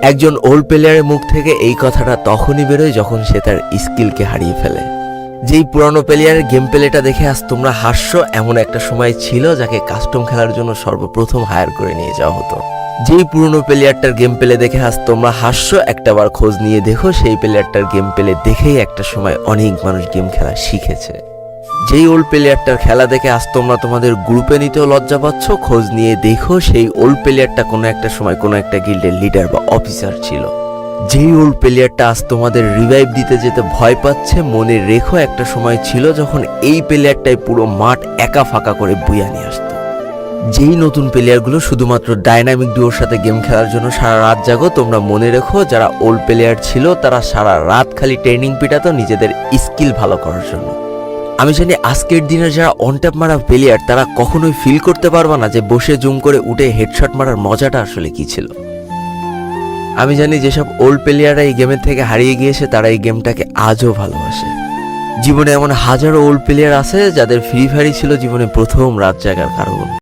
একজন ওল্ড প্লেয়ারের মুখ থেকে এই কথাটা তখনই বেরোয় যখন সে তার স্কিলকে হারিয়ে ফেলে। যেই পুরানো প্লেয়ারের গেম প্লেটা দেখে আজ তোমরা হাসছো, এমন একটা সময় ছিল যাকে কাস্টম খেলার জন্য সর্বপ্রথম হায়ার করে নিয়ে যাওয়া হতো। যেই পুরনো প্লেয়ারটার গেম প্লে দেখে আজ তোমরা হাসছো, একটাবার খোঁজ নিয়ে দেখো সেই প্লেয়ারটার গেম প্লে দেখেই একটা সময় অনেক মানুষ গেম খেলা শিখেছে। যেই ওল্ড প্লেয়ারটার খেলা দেখে আজ তোমরা তোমাদের গ্রুপে নিতেও লজ্জা পাচ্ছ, খোঁজ নিয়ে দেখো সেই ওল্ড প্লেয়ারটা কোনো একটা সময় কোনো একটা গিল্ডের লিডার বা অফিসার ছিল। যেই ওল্ড প্লেয়ারটা আজ তোমাদের রিভাইভ দিতে যেতে ভয় পাচ্ছে, মনে রেখো একটা সময় ছিল যখন এই প্লেয়ারটাই পুরো মাঠ একা ফাঁকা করে বুয়া নিয়ে আসতো। যেই নতুন প্লেয়ারগুলো শুধুমাত্র ডাইনামিক ডুয়োর সাথে গেম খেলার জন্য সারা রাত জাগো, তোমরা মনে রেখো যারা ওল্ড প্লেয়ার ছিল তারা সারা রাত খালি ট্রেনিং পিটাতো নিজেদের স্কিল ভালো করার জন্য। আমি জানি আজকের দিনের যারা অন ট্যাপ মারা প্লেয়ার তারা কখনোই ফিল করতে পারবে না যে বসে জুম করে উঠে হেডশট মারার মজাটা আসলে কি ছিল। আমি জানি যেসব ওল্ড প্লেয়াররা এই গেমের থেকে হারিয়ে গিয়েছে তারা এই গেমটাকে আজও ভালোবাসে। জীবনে এমন হাজারো ওল্ড প্লেয়ার আছে যাদের ফ্রি ফায়ারই ছিল জীবনে প্রথম রাত জাগার কারণ।